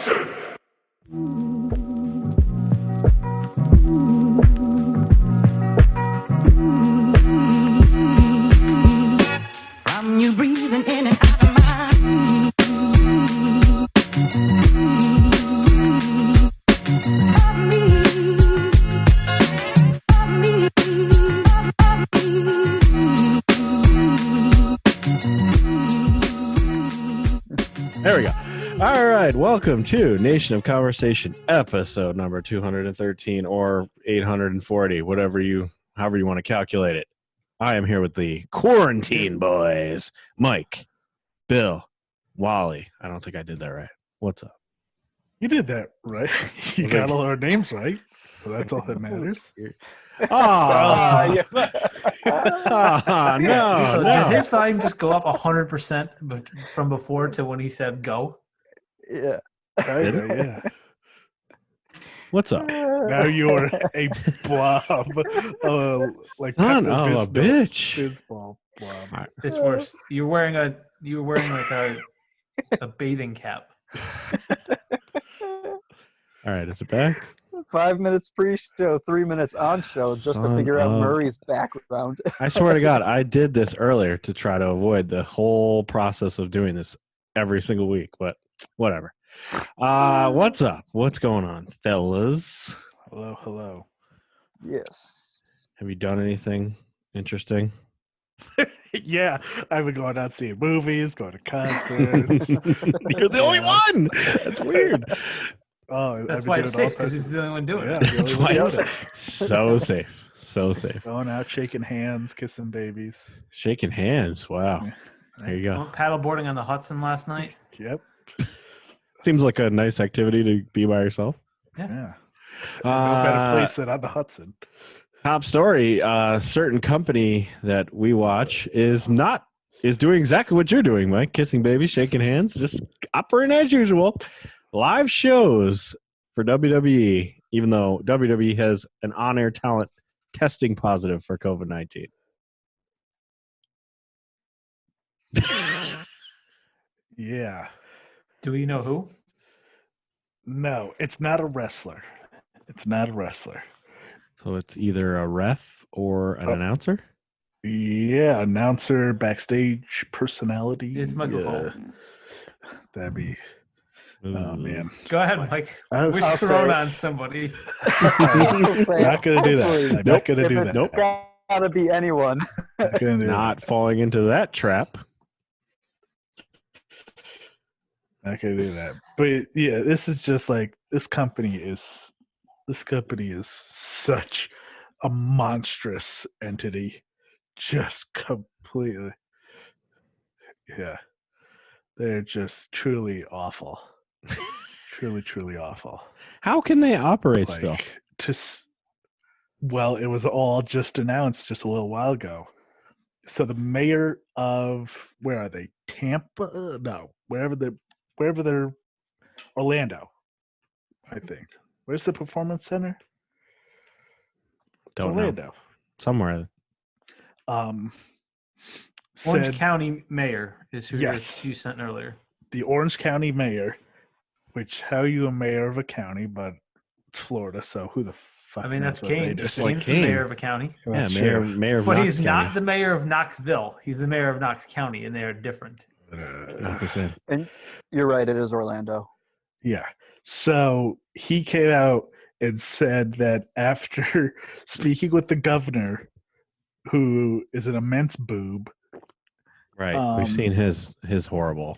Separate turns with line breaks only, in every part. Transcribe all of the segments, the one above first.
From you breathing in and out of my
There we go. All right. Welcome to Nation of Conversation, episode number 213 or 840, however you want to calculate it. I am here with the quarantine boys, Mike, Bill, Wally. I don't think I did that right. What's up?
You did that right. You got all our names right. So that's all that matters.
Oh, no.
So did his volume just go up 100% from before to when he said go?
Yeah.
Yeah.
What's up?
Now you're a blob. Like
Son of a bitch.
Blob.
It's worse. You're wearing like a bathing cap.
All right, is it back?
5 minutes pre-show, 3 minutes on show, just to figure out Murray's background.
I swear to God, I did this earlier to try to avoid the whole process of doing this every single week, but whatever. What's up? What's going on, fellas?
Hello.
Yes.
Have you done anything interesting?
Yeah, I've been going out seeing movies, going to concerts.
You're the only one. That's weird.
Oh,
that's why it's safe, because he's the only one doing it.
That's why it's so safe. So safe.
Going out, shaking hands, kissing babies.
Shaking hands. Wow. There you go.
Paddleboarding on the Hudson last night.
Yep.
Seems like a nice activity to be by yourself.
Yeah. No better place than on the Hudson.
Top story, certain company that we watch is doing exactly what you're doing, Mike. Kissing babies, shaking hands, just operating as usual. Live shows for WWE, even though WWE has an on-air talent testing positive for COVID-19.
Yeah.
Do we know who?
No, it's not a wrestler.
So it's either a ref or an announcer?
Yeah, announcer, backstage personality.
It's Michael Cole.
That'd be... Oh, man.
Go ahead, Mike. Wish Corona on somebody.
Not going to do that. I'm not going to do that.
Nope. It's got to be anyone.
Not falling into that trap.
Not going to do that. But, yeah, this is just like, this company is such a monstrous entity. Just completely. Yeah. They're just truly awful. Truly awful.
How can they operate still?
Well, it was all just announced just a little while ago. So the mayor of, where are they? Tampa? No, wherever they're, Orlando, I think. Where's the Performance Center?
Don't
Orlando.
know. Somewhere.
Orange County Mayor is who
Yes.
you sent earlier.
The Orange County Mayor, which how are you a mayor of a county, but it's Florida, so who the fuck?
I mean, that's
knows what they
Kane.
do?
Just like
Kane's
Kane.
the mayor of a county.
Yeah,
That's
mayor
true.
of
But
Knox
he's
County.
not the mayor of Knoxville. He's the mayor of Knox County, and they are different.
Not the same.
And you're right, it is Orlando.
Yeah. So he came out and said that after speaking with the governor, who is an immense boob,
Right. We've seen his horrible.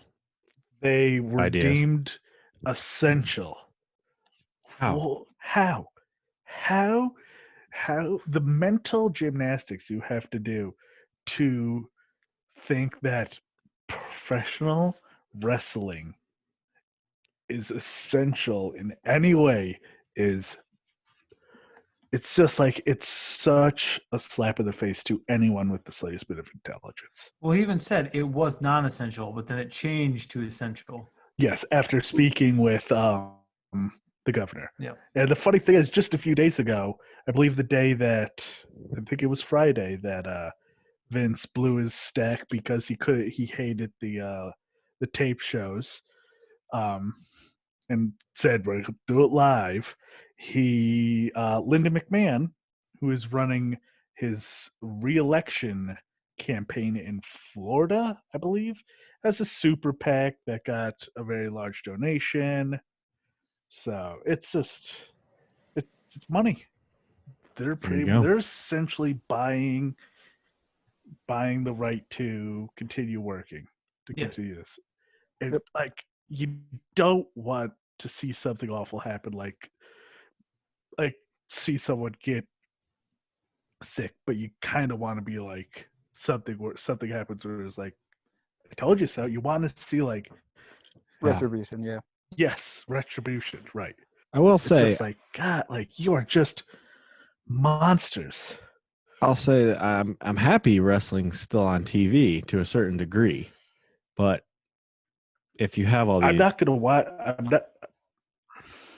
they were
ideas.
deemed essential.
How?
Well, how the mental gymnastics you have to do to think that professional wrestling is essential in any way it's just like it's such a slap in the face to anyone with the slightest bit of intelligence.
Well, he even said it was non-essential, but then it changed to essential.
Yes, after speaking with the governor.
Yeah.
And the funny thing is, just a few days ago, I believe the day that I think it was Friday that Vince blew his stack because he hated the tape shows. and said, we're going to do it live. Linda McMahon, who is running his re-election campaign in Florida, I believe, has a super PAC that got a very large donation. So it's just, it's money. They're essentially buying the right to continue working, to continue this. And like, you don't want to see something awful happen, like see someone get sick, but you kind of want to be like something happens where it's like, I told you so. You want to see like
Retribution, yeah.
Yes, retribution, right.
I will
It's
say,
just like, God, like, you are just monsters.
I'll say that I'm happy wrestling's still on TV to a certain degree, but if you have all these,
I'm not gonna watch.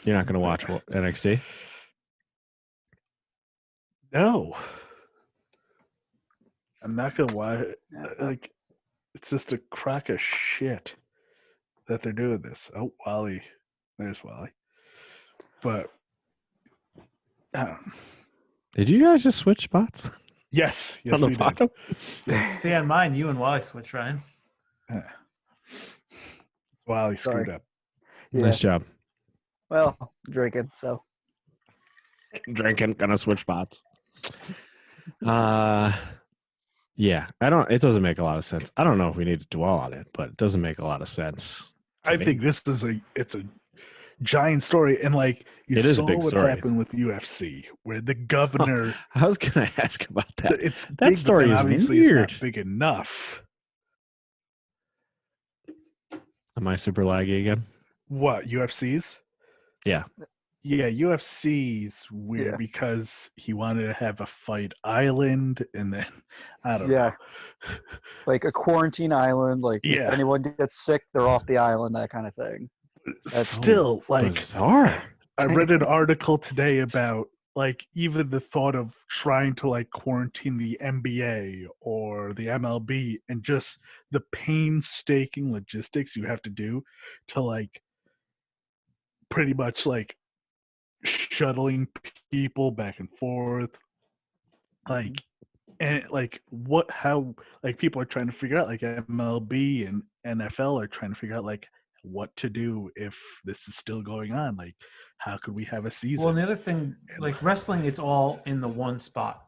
you're not going to watch NXT.
No, I'm not gonna watch. Like, it's just a crock of shit that they're doing this. Oh, Wally, there's Wally. But
Did you guys just switch spots?
yes,
On the
we
bottom?
did.
See, on mine, you and Wally switched, Ryan.
Wally
Sorry.
screwed up.
Yeah.
Nice job.
Well, drinking, so.
Drinking, gonna switch spots. Yeah, it doesn't make a lot of sense. I don't know if we need to dwell on it, but it doesn't make a lot of sense.
I think this is it's a giant story, and like,
It is a
saw
big
what
story.
happened with UFC, where the governor.
I was gonna ask about that.
It's
That
big, but
story
then
is
obviously
weird.
It's not big enough.
Am I super laggy again?
What, UFC's?
Yeah.
Yeah, UFC's weird
Yeah.
because he wanted to have a fight island, and then I don't
Yeah.
know.
Like a quarantine island, like if
Yeah.
anyone gets sick, they're off the island, that kind of thing. That's
Still, like,
Bizarre.
I read an article today about like even the thought of trying to like quarantine the NBA or the MLB, and just the painstaking logistics you have to do to like pretty much like shuttling people back and forth, like, and like how like people are trying to figure out, like MLB and NFL are trying to figure out like what to do if this is still going on, like how could we have a season.
Well, and the other thing, like wrestling, it's all in the one spot.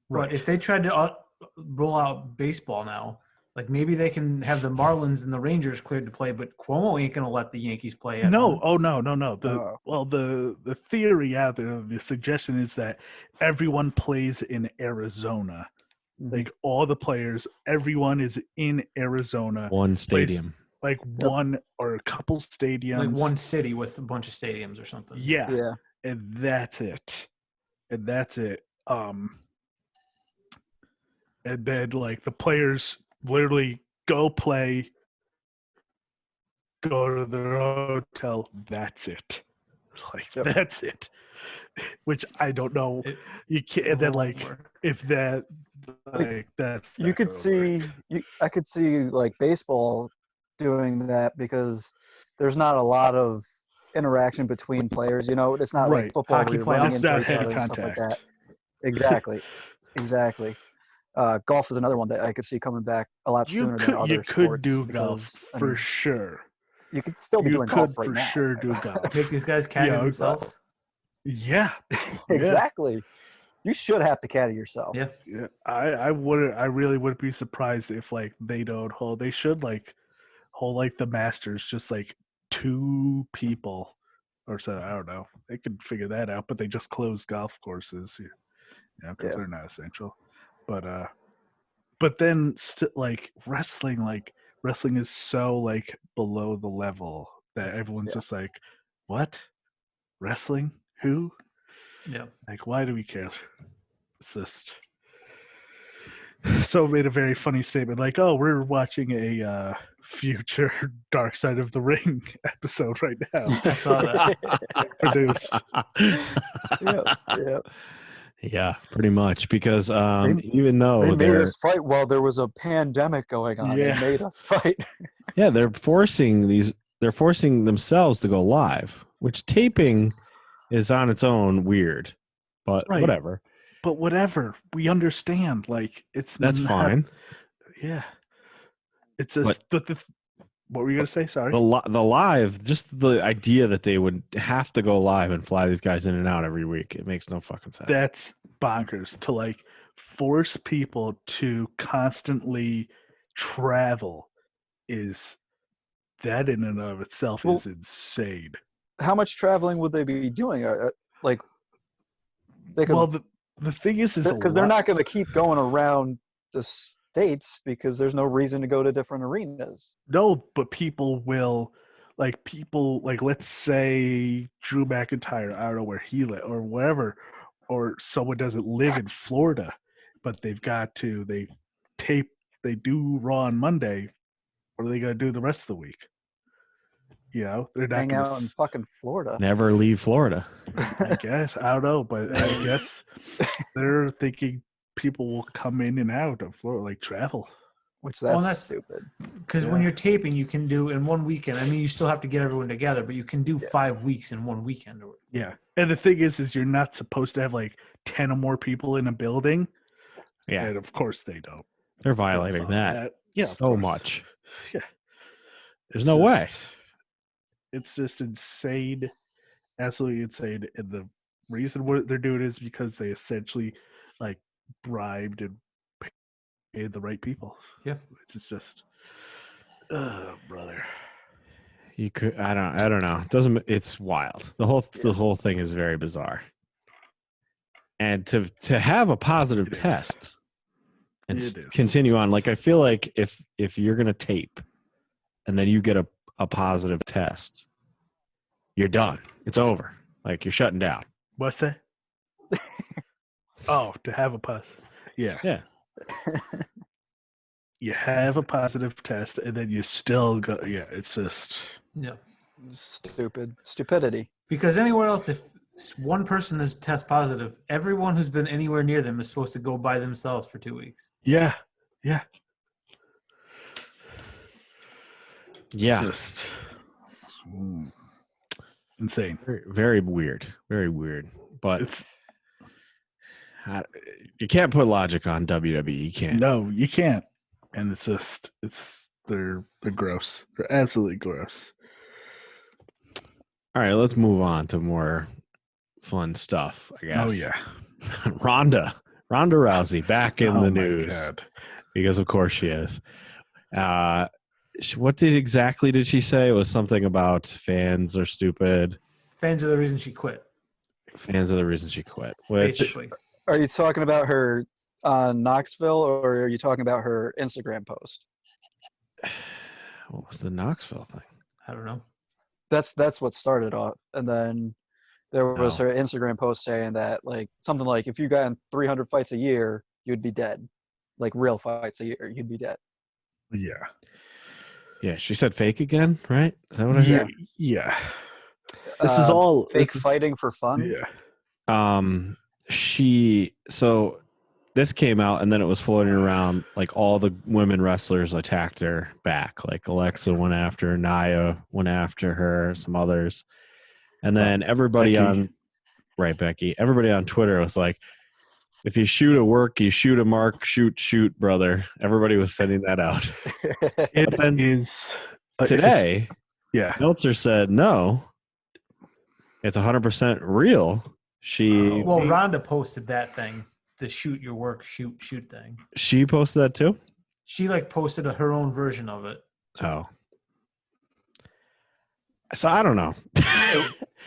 Right.
But if they tried to roll out baseball now, like maybe they can have the Marlins and the Rangers cleared to play, but Cuomo ain't going to let the Yankees play at
No,
home.
oh no. The theory out there, the suggestion is that everyone plays in Arizona. Like all the players, everyone is in Arizona.
One stadium.
Like one or a couple stadiums.
Like one city with a bunch of stadiums or something.
Yeah.
Yeah.
And that's it. And then like the players literally go play, go to their hotel, that's it. Like that's it. Which I don't know. You can't, and then like if that like that's
you could see I could see like baseball doing that because there's not a lot of interaction between players, you know. It's not like football
Hockey
where you're running
It's
into
not
each
head
other and stuff like
contact.
that. Exactly. Golf is another one that I could see coming back a lot sooner than other sports.
You could do golf
because, I
for
mean,
sure.
You could still be doing golf right now.
You could for sure do golf.
Make these guys caddy
Yeah,
themselves.
Yeah.
Exactly. You should have to caddy yourself.
Yeah.
Yeah. I really wouldn't be surprised if like they don't hold. They should like hold like the Masters, just like 2 people or so. I don't know. They could figure that out, but they just closed golf courses, you know, because they're not essential. But then like wrestling is so like below the level that everyone's just like, what? Wrestling? Who?
Yeah.
Like, why do we care? It's just so made a very funny statement like, oh, we're watching a future Dark Side of the Ring episode right now.
I saw that.
Produced.
Yeah, pretty much. Because even though
they made us fight while there was a pandemic going on, they made us fight.
Yeah, they're forcing these they're forcing themselves to go live, which taping is on its own weird, but
Right.
whatever.
But whatever, we understand. Like it's
That's
not-
fine.
Yeah, it's just. What were you gonna say? Sorry.
The live, just the idea that they would have to go live and fly these guys in and out every week, it makes no fucking sense.
That's bonkers to like force people to constantly travel. Is that in and of itself
Well,
is insane.
How much traveling would they be doing? Like they could,
Well, the thing is
because they're not going to keep going around the states because there's no reason to go to different arenas.
No, but people will, like let's say Drew McIntyre, I don't know where he lives or wherever, or someone doesn't live in Florida, but they do Raw on Monday. What are they going to do the rest of the week? You know, they're not
Hang
going
out in fucking Florida.
Never leave Florida.
I guess. I don't know, but I guess they're thinking people will come in and out of Florida, like travel.
Which
Well,
that's
that's
stupid.
Because when you're taping, you can do in one weekend. I mean, you still have to get everyone together, but you can do 5 weeks in one weekend.
Yeah. And the thing is you're not supposed to have like 10 or more people in a building.
Yeah,
And of course they don't.
they're violating that.
Yeah.
So much.
Yeah.
There's no way.
It's just insane. Absolutely insane. And the reason what they're doing is because they essentially like bribed and paid the right people.
Yeah.
It's just brother.
You could. I don't know. It doesn't. It's wild. The whole thing is very bizarre. And to have a positive test and continue on, like I feel like if you're gonna tape, and then you get a positive test, you're done. It's over. Like you're shutting down.
What's that? Oh, to have a pass. Yeah.
Yeah.
You have a positive test and then you still go. Yeah, it's just.
Yeah.
Stupidity.
Because anywhere else, if one person is test positive, everyone who's been anywhere near them is supposed to go by themselves for 2 weeks.
Yeah. Yeah.
Yeah.
Just insane.
Very, very weird. Very weird. But
It's
you can't put logic on WWE. You can't.
no, you can't. And it's just they're gross. They're absolutely gross.
All right, let's move on to more fun stuff, I guess.
Oh yeah.
Ronda Rousey back in the
my
news
God.
because of course she is. What exactly did she say? It was something about fans are stupid.
Fans are the reason she quit.
Fans are the reason she quit. Which
Basically.
Are you talking about her on Knoxville, or are you talking about her Instagram post?
what was the Knoxville thing?
I don't know.
That's what started off, and then there was
Oh.
her Instagram post saying that like something like if you got in 300 fights a year, you'd be dead, like real fights a year, you'd be dead.
Yeah.
Yeah, she said fake again, right? Is that what I
Yeah.
heard?
Yeah. This is all
fake
this is-
fighting for fun.
Yeah.
So this came out and then it was floating around like all the women wrestlers attacked her back. Like Alexa went after her, Nia went after her, some others. And then everybody
Becky.
everybody on Twitter was like, if you shoot a work, you shoot a mark, shoot, brother. Everybody was sending that out.
It
then
is
Today,
yeah.
Meltzer said, no, it's 100% real.
Well, Ronda posted that thing, the shoot your work, shoot thing.
She posted that too?
She like posted her own version of it.
Oh. So I don't know.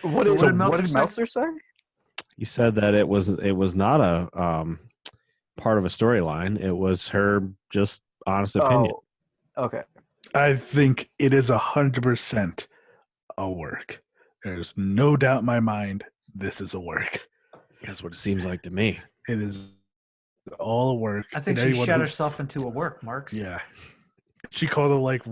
What
So
did
what did Meltzer say?
Meltzer say?
He said that it was not a part of a storyline. It was her just honest opinion.
Oh, okay.
I think it is 100% a work. There's no doubt in my mind this is a work.
That's what it seems like to me.
It is all a work.
I think
And
she
anyone
shut
who-
herself into a work, Marks.
Yeah. She called them like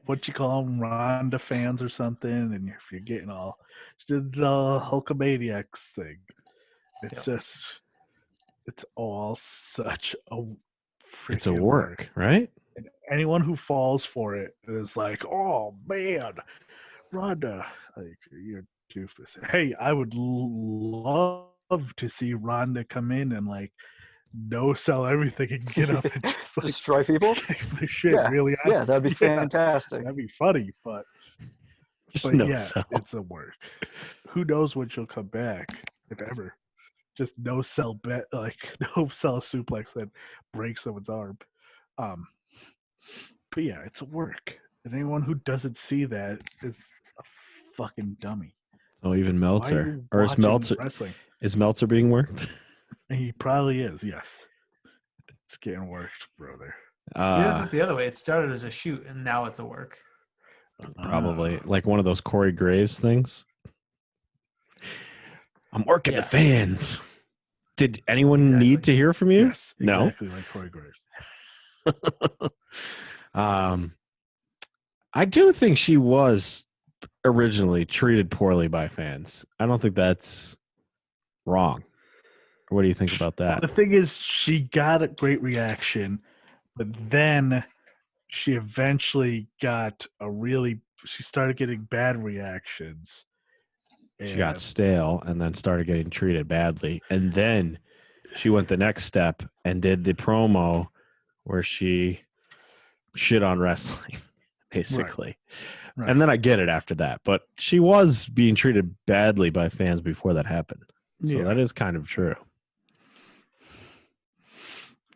what you call them, Ronda fans or something. And if you're getting all, she did the Hulkamaniacs thing. It's just, it's all such a.
It's a
freaking
work, right?
And anyone who falls for it is like, oh man, Ronda. Like, you're doofus. Hey, I would love to see Ronda come in and like no sell everything and get up and just like
Destroy people?
kick the shit
Yeah,
really out.
yeah, that'd be fantastic.
That'd be funny, but
Just no
yeah,
sell.
it's a work. Who knows when she'll come back, if ever. Just no sell bet, like no sell suplex that breaks someone's arm. But yeah, it's a work. And anyone who doesn't see that is a fucking dummy.
So even
Why are
Meltzer,
you
or is
watching wrestling?
Meltzer being worked?
He probably is. Yes, it's getting worked, brother.
See, that's what the other way. It started as a shoot, and now it's a work.
Probably like one of those Corey Graves things. I'm working
Yeah.
the fans. Did anyone
Exactly.
need to hear from you?
Yes, exactly like Corey Graves.
I do think she was originally treated poorly by fans. I don't think that's wrong. What do you think about that?
The thing is, she got a great reaction, but then she eventually got she started getting bad reactions.
She got stale and then started getting treated badly. And then she went the next step and did the promo where she shit on wrestling, basically.
Right.
And then I get it after that. But she was being treated badly by fans before that happened. So that is kind of true.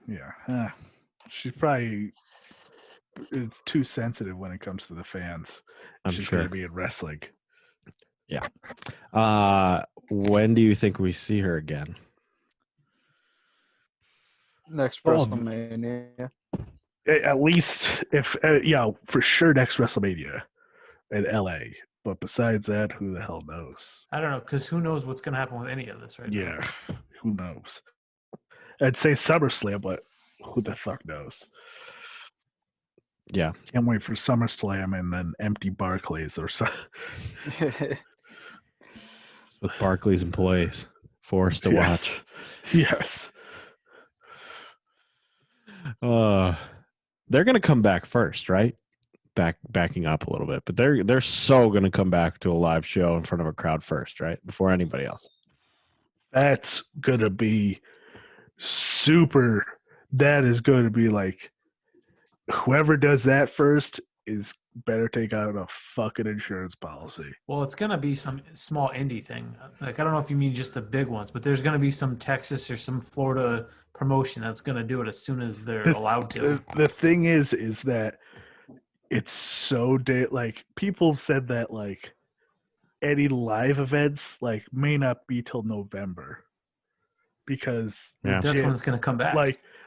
Yeah. She probably is too sensitive when it comes to the fans.
I'm
She's
sure.
going to be in wrestling.
Yeah. When do you think we see her again?
Next WrestleMania.
At least if for sure next WrestleMania in LA. But besides that, who the hell knows?
I don't know, because who knows what's going to happen with any of this right now.
Yeah, who knows? I'd say SummerSlam, but who the fuck knows?
Yeah.
Can't wait for SummerSlam and then empty Barclays or something.
With Barclays employees forced to watch.
Yes.
They're gonna come back first, right? Backing up a little bit, but they're so gonna come back to a live show in front of a crowd first, right? Before anybody else.
That's gonna be super. That is going to be like whoever does that first is better take out a fucking insurance policy.
Well, it's going to be some small indie thing. Like, I don't know if you mean just the big ones, but there's going to be some Texas or some Florida promotion that's going to do it as soon as they're allowed to.
The thing is that it's so like people said that like any live events like may not be till November because
That's when it's going to come back.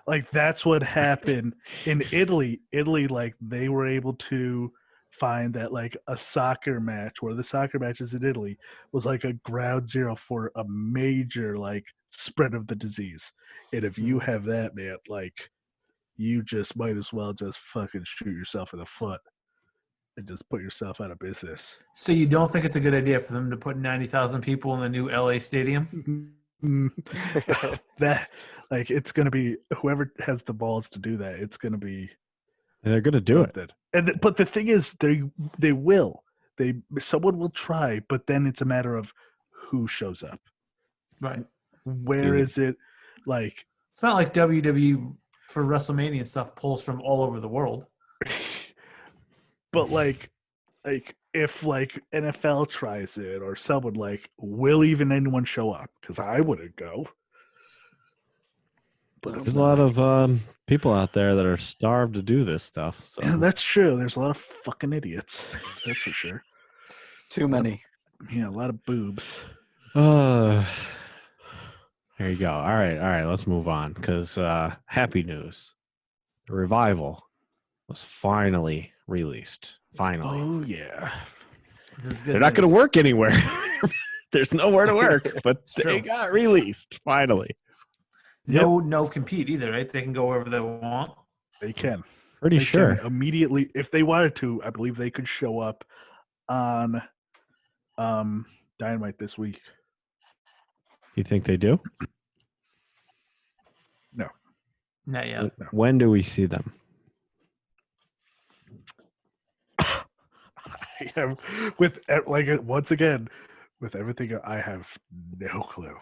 Like that's what happened in Italy. Italy, like they were able to find that like a soccer match, where the soccer matches in Italy was like a ground zero for a major like spread of the disease. And if you have that, man, like you just might as well just fucking shoot yourself in the foot and just put yourself out of business.
So you don't think it's a good idea for them to put 90,000 people in the new LA stadium?
That like it's gonna be whoever has the balls to do that. It's gonna be,
and they're gonna do it.
And but the thing is, someone will try, but then it's a matter of who shows up.
Right.
Where is it? Like
it's not like WWE for WrestleMania and stuff pulls from all over the world.
But like if like NFL tries it or someone, like, will even anyone show up? Because I wouldn't go. But
there's a lot of people out there that are starved to do this stuff. So
yeah, that's true. There's a lot of fucking idiots. That's for sure.
Too many.
Yeah, a lot of boobs.
There you go. All right. Let's move on because happy news. The Revival was finally released. Finally.
Oh yeah.
They're not going to work anywhere. There's nowhere to work, but they got released finally.
No compete either, right? They can go wherever they want.
They can.
Pretty sure.
Immediately, if they wanted to, I believe they could show up on Dynamite this week.
You think they do?
No.
Not yet.
No.
When do we see them?
I Once again, with everything, I have no clue.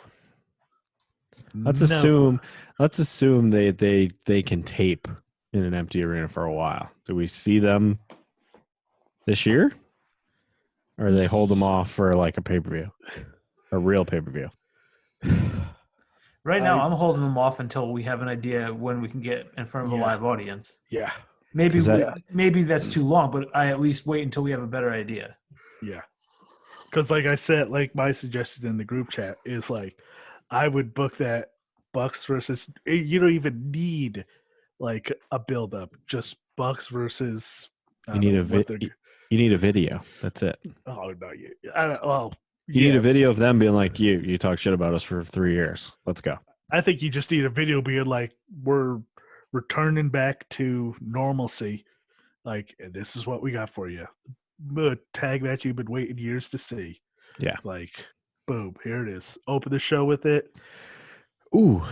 Let's
No
assume they can tape in an empty arena for a while. Do we see them this year? Or they hold them off for like a pay-per-view? A real pay-per-view.
Right now, I'm holding them off until we have an idea when we can get in front of a live audience.
Yeah.
Maybe that's too long, but I at least wait until we have a better idea.
Yeah. Because like I said, like my suggestion in the group chat is like, I would book that Bucks versus. You don't even need like a build-up. Just Bucks versus.
You need a video. That's it.
Oh no! I don't, well,
you need a video of them being like, you talk shit about us for 3 years. Let's go.
I think you just need a video being like, we're returning back to normalcy. Like, and this is what we got for you. Tag match you've been waiting years to see.
Yeah.
Like, boom, here it is. Open the show with it.
Ooh.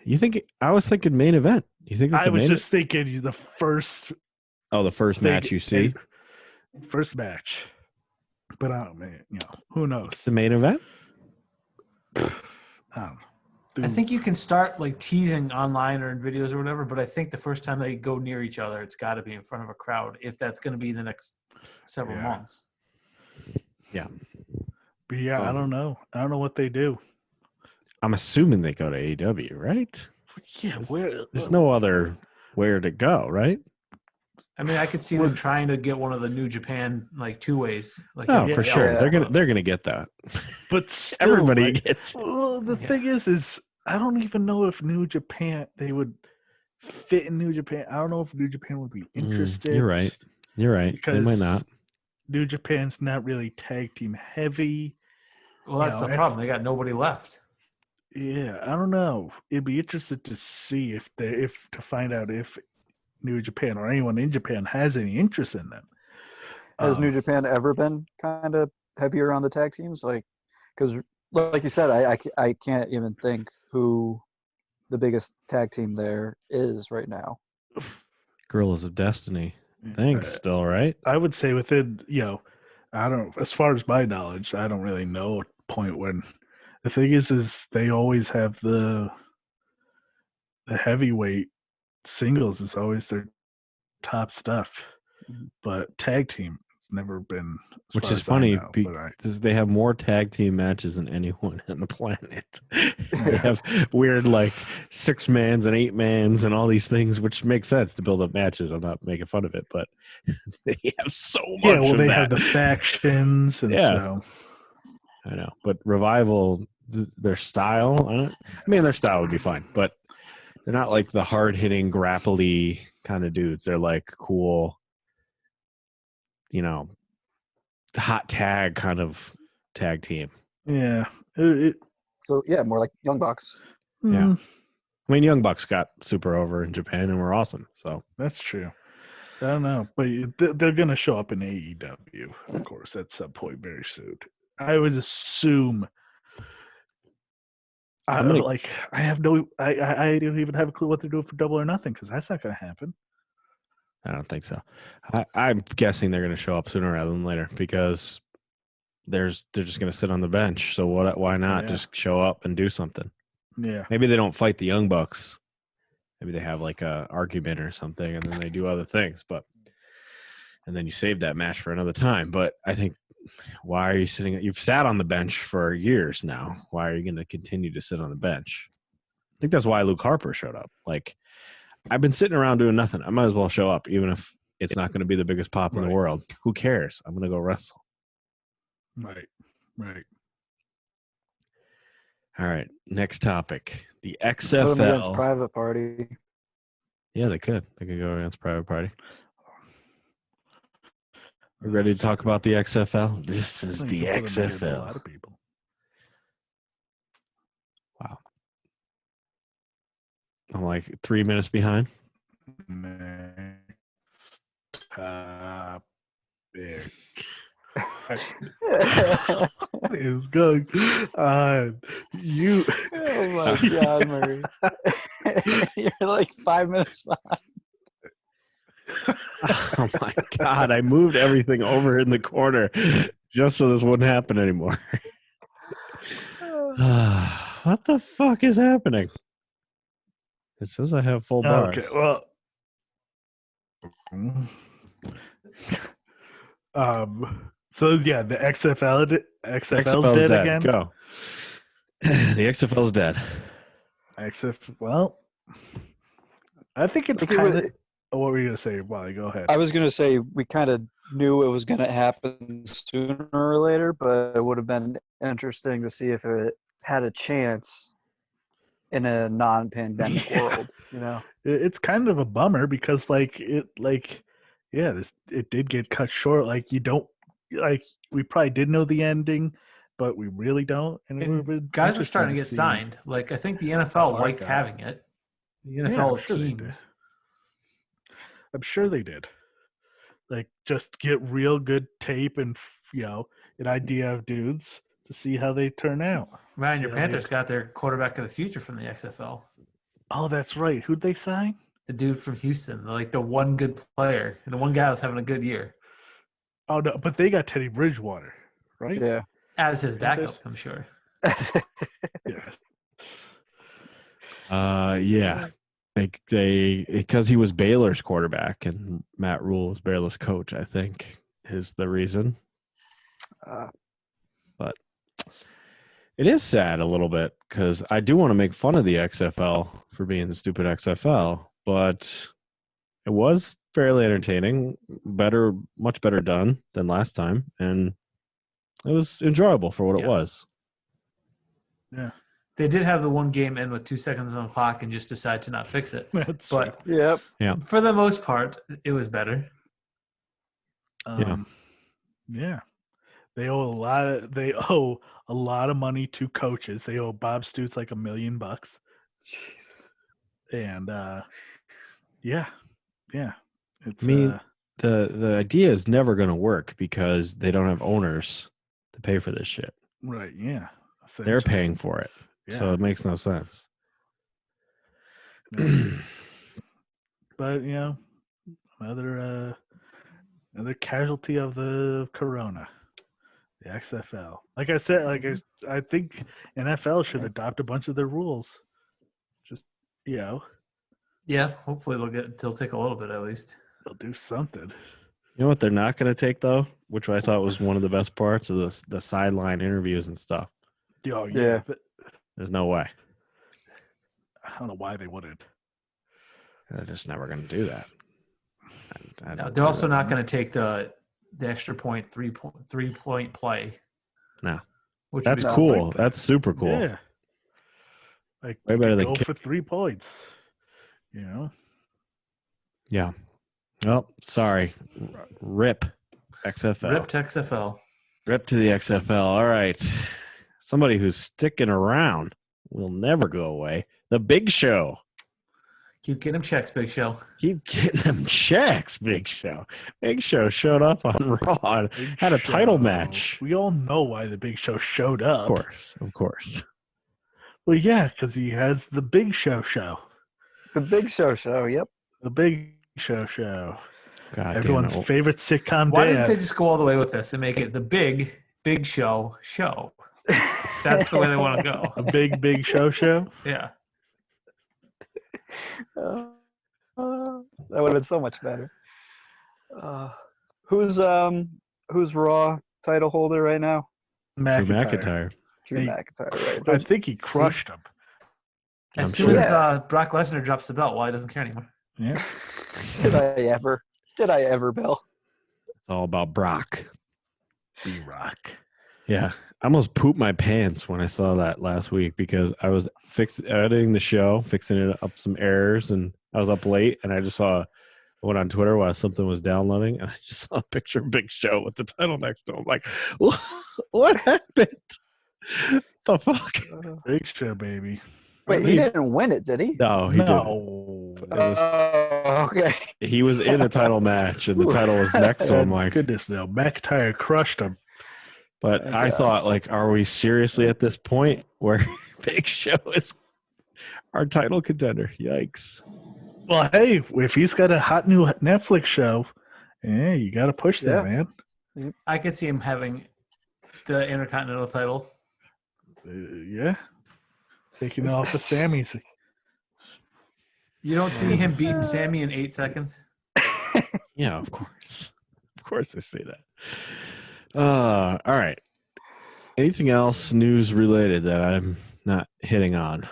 You think I was thinking main event. You think
I was just thinking the first.
Oh, the first match you see?
First match. But I don't know, man. Who knows?
It's the main event?
I don't know.
I think you can start like teasing online or in videos or whatever, but I think the first time they go near each other, it's got to be in front of a crowd if that's going to be the next several months.
Yeah.
But I don't know. I don't know what they do.
I'm assuming they go to AEW, right?
Yeah,
there's no other where to go, right?
I mean, I could see them trying to get one of the New Japan like two ways. Like,
for sure, they're gonna get that.
But still,
everybody gets.
Well, the thing is I don't even know if New Japan they would fit in New Japan. I don't know if New Japan would be interested.
You're right. They might not.
New Japan's not really tag team heavy.
Well, that's the problem. They got nobody left.
Yeah, I don't know. It'd be interesting to see to find out if New Japan or anyone in Japan has any interest in them.
Has New Japan ever been kind of heavier on the tag teams? Like, because like you said, I can't even think who the biggest tag team there is right now.
Guerrillas of Destiny. Thanks, still right?
I would say within, I don't. As far as my knowledge, I don't really know a point when. The thing is they always have the heavyweight singles is always their top stuff, but tag team never been.
Which is funny because they have more tag team matches than anyone on the planet. They have weird like 6-mans and 8-mans and all these things, which makes sense to build up matches. I'm not making fun of it, but they have so much.
Yeah, well, they have the factions, and so
I know. But Revival, their style, their style would be fine, but they're not like the hard-hitting, grapply kind of dudes. They're like cool, hot tag kind of tag team.
Yeah.
So, more like Young Bucks.
Yeah. I mean, Young Bucks got super over in Japan and were awesome. So
that's true. I don't know, but they're going to show up in AEW, of course, at some point very soon. I would assume. I don't even have a clue what they're doing for Double or Nothing because that's not going to happen.
I don't think so. I'm guessing they're going to show up sooner rather than later because they're just going to sit on the bench. So why not just show up and do something?
Yeah.
Maybe they don't fight the Young Bucks. Maybe they have like a argument or something, and then they do other things. And then you save that match for another time. But I think, why are you sitting? You've sat on the bench for years now. Why are you going to continue to sit on the bench? I think that's why Luke Harper showed up. Like, I've been sitting around doing nothing. I might as well show up, even if it's not going to be the biggest pop in the world. Who cares? I'm going to go wrestle.
Right.
All right. Next topic. The
Put them against
XFL.
Private Party.
Yeah, they could. They could go against Private Party. We're ready to talk about the XFL? This is the XFL.
A lot of people.
Wow. I'm like 3 minutes behind.
Next topic. What is going on? You.
Oh my God, Murray. You're like 5 minutes behind.
Oh my God, I moved everything over in the corner just so this wouldn't happen anymore. What the fuck is happening? It says I have full bars.
Okay, well, so yeah, the XFL's
XFL's
dead
dead.
again.
Go. The XFL's dead.
Well, I think it's
Like it
kind
was-
of. What were you gonna say, Wally? Go ahead.
I was gonna say we kind of knew it was gonna happen sooner or later, but it would have been interesting to see if it had a chance in a non-pandemic
Yeah.
world. You know,
It's kind of a bummer because it did get cut short. Like you don't we probably did know the ending, but we really don't. And it would have been
Guys were
interesting
starting to get
see
signed. Like I think the
how
NFL
far it
liked
got.
having it. The
Yeah,
NFL
I'm sure they did.
teams.
I'm sure they did. Like just get real good tape and an idea of dudes to see how they turn out.
Ryan,
See
your
how they-
Panthers got their quarterback of the future from the XFL.
Oh, that's right. Who'd they sign?
The dude from Houston, like the one good player, the one guy that's having a good year
Oh no, but they got Teddy Bridgewater, right?
yeah.
as his
Panthers?
backup. I'm sure.
Yeah.
Yeah. They because he was Baylor's quarterback and Matt Rule was Baylor's coach, I think, is the reason. But it is sad a little bit because I do want to make fun of the XFL for being the stupid XFL, but it was fairly entertaining, much better done than last time, and it was enjoyable for what it
Yes.
was.
Yeah.
They did have the one game end with 2 seconds on the clock and just decide to not fix it.
That's
But
Yep.
for the most part, it was better.
Yeah. They owe a lot of money to coaches. They owe Bob Stoots like $1 million.
Jesus.
And yeah. It's
I mean, the idea is never going to work because they don't have owners to pay for this shit.
right, yeah.
They're
essentially.
paying for it,
Yeah.
so it makes no sense.
Yeah. But another casualty of the corona, the XFL. Like I said, I think NFL should adopt a bunch of their rules. Just
Yeah, hopefully they'll take a little bit at least.
they'll do something.
You know what they're not going to take though, which I thought was one of the best parts of the sideline interviews and stuff.
Oh
Yeah.
yeah.
There's no way.
I don't know why they wouldn't.
They're just never going to do that. I
No,
don't
they're
see
also
that.
not going to take the extra point, 3-point play.
No.
Which
That's
would be
cool.
like that.
That's super cool.
Yeah. Like
Way
you
better
could
than
go
kick-
for 3 points.
Yeah. Well, sorry. Rip XFL.
Rip to XFL.
Rip to the XFL. All right. Somebody who's sticking around will never go away. The Big Show.
Keep getting them checks, Big Show.
Keep getting them checks, Big Show. Big Show showed up on Raw and
Big
had a title
Show.
match.
We all know why the Big Show showed up.
Of course.
Well, yeah, because he has the Big Show.
The Big Show show. Yep.
The Big Show.
God
Everyone's
damn it.
favorite sitcom
Why
dad.
didn't they just go all the way with this and make it the Big Show show? That's the way they want to go.
A big show?
Yeah.
That would have been so much better. Who's Raw title holder right now?
Drew McIntyre.
Drew
Hey,
McIntyre,
I
right?
think he crushed him.
I'm
As soon
sure.
as Brock Lesnar drops the belt, Wally doesn't care anymore.
Yeah.
Did I ever, Bill?
It's all about Brock.
B-Rock.
Yeah. I almost pooped my pants when I saw that last week because I was editing the show, fixing it up some errors, and I was up late and I just I went on Twitter while something was downloading and I just saw a picture of Big Show with the title next to him. Like, what happened? The fuck?
Big Show, baby.
Wait, he didn't win it, did he?
No, he didn't.
No.
It was,
Okay.
he was in a title match and the title was next to him. Like,
Goodness, no. McIntyre crushed him.
but I thought, like, are we seriously at this point where Big Show is our title contender? Yikes.
Well, hey, if he's got a hot new Netflix show, you got to push that, man.
I could see him having the Intercontinental title.
Yeah. Taking it off of Sammy's.
You don't see him beating Sammy in 8 seconds?
Yeah, of course. Of course I see that. All right. Anything else news related that I'm not hitting on?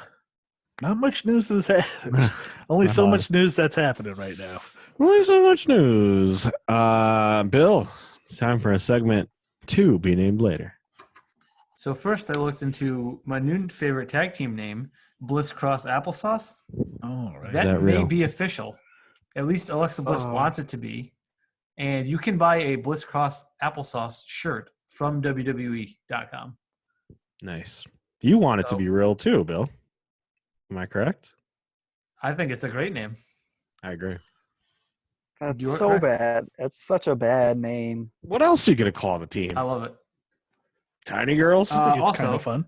Not much news is happening. Only so much news that's happening right now.
Only so much news. Bill, it's time for a segment 2 be named later.
So first I looked into my new favorite tag team name, Bliss Cross Applesauce.
Oh, right.
That may
real?
be official. At least Alexa Bliss wants it to be. And you can buy a Bliss Cross Applesauce shirt from WWE.com.
Nice. You want it to be real too, Bill. Am I correct?
I think it's a great name.
I agree.
That's
You are
so
correct.
bad. That's such a bad name.
What else are you going to call the team?
I love it.
Tiny Girls?
I think it's
also-
kind of fun.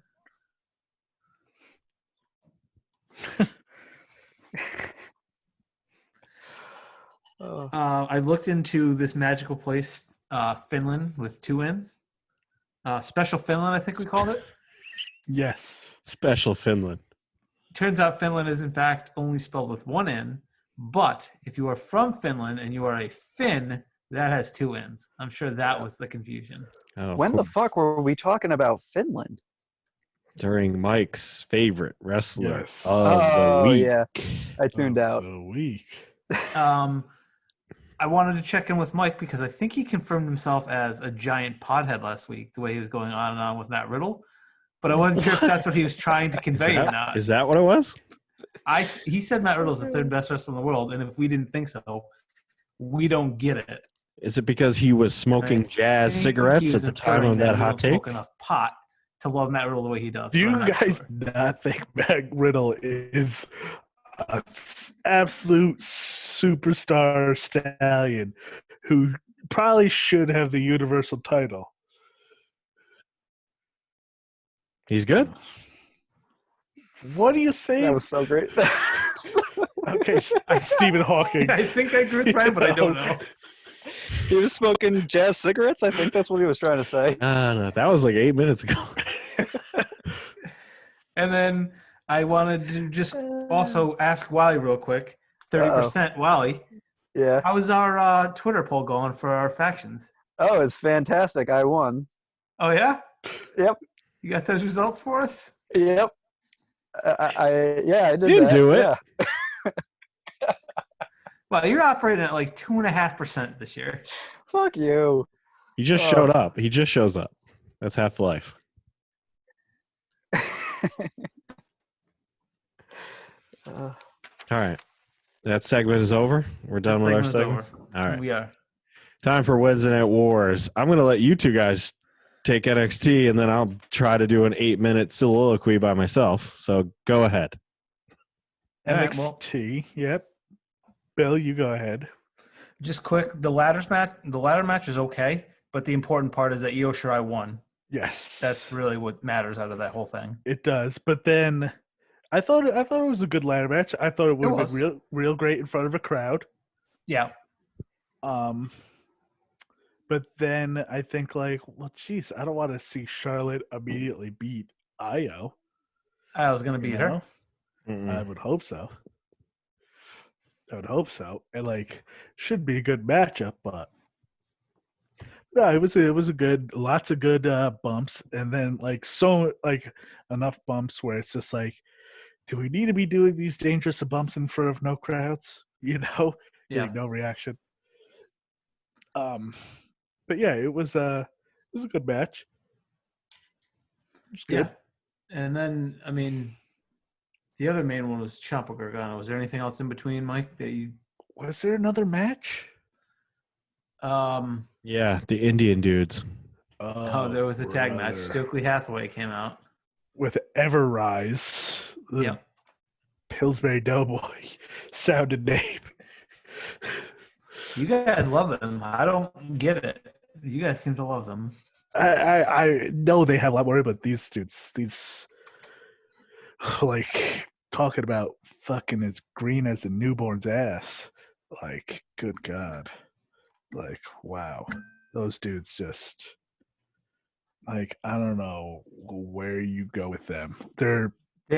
I looked into this magical place, Finland, with 2 N's. Special Finland, I think we called it.
Yes.
Special Finland.
Turns out Finland is in fact only spelled with 1 N, but if you are from Finland and you are a Finn, that has 2 N's. I'm sure that was the confusion.
Oh,
When the fuck were we talking about Finland?
During Mike's favorite wrestler
Yes.
of the week.
Yeah. I tuned out.
The week.
I wanted to check in with Mike because I think he confirmed himself as a giant pothead last week, the way he was going on and on with Matt Riddle. But I wasn't sure if that's what he was trying to convey or not.
Is that what it was?
He said Matt Riddle's the 3rd best wrestler in the world, and if we didn't think so, we don't get it.
Is it because he was smoking jazz cigarettes at the time of that hot take?
Smoke enough pot to love Matt Riddle the way he does.
Do
but
you
I'm not
guys
sure.
not think Matt Riddle is an absolute superstar stallion who probably should have the Universal title?
He's good.
What do you say?
That was so great.
Okay, Stephen Hawking.
I think I agree with Brian, but I don't know.
He was smoking jazz cigarettes. I think that's what he was trying to say.
No, that was like 8 minutes ago.
And then I wanted to just also ask Wally real quick. 30% Wally.
Yeah.
How is our Twitter poll going for our factions?
Oh, it's fantastic. I won.
Oh, yeah?
Yep.
You got those results for us?
Yep. I did.
You didn't do it.
Yeah.
Well, you're operating at like 2.5% this year.
Fuck you.
He just showed up. He just shows up. That's half life. All right. That segment is over. We're done
That
with our
segment's
segment.
over.
All right.
We are.
Time for Wednesday Night Wars. I'm going to let you two guys take NXT, and then I'll try to do an 8-minute soliloquy by myself. So go ahead.
All right, well,
NXT. Yep. Bill, you go ahead.
just quick, the ladder match is okay, but the important part is that Io Shirai won.
Yes.
That's really what matters out of that whole thing.
It does. But then I thought it was a good ladder match. I thought it would have been real great in front of a crowd.
Yeah.
But then I think like, well, geez, I don't want to see Charlotte immediately beat Io.
I was going to beat her.
I would hope so. And like, should be a good matchup, but no, it was a good, lots of good bumps, and then like enough bumps where it's just like, do we need to be doing these dangerous bumps in front of no crowds? You know,
Yeah.
no reaction. But yeah, it was a good match. It was good.
Yeah. And then, I mean, the other main one was Ciampa Gargano. Was there anything else in between, Mike, that you?
Was there another match?
Yeah, the Indian dudes.
Oh, there was a tag match.
brother.
Stokely Hathaway came out.
With Everrise, the
Yeah.
Pillsbury Doughboy sounded name.
You guys love them. I don't get it. You guys seem to love them.
I know they have a lot more, but these dudes, like talking about fucking as green as a newborn's ass. Like, good God. Like, wow. Those dudes just like, I don't know where you go with them.
They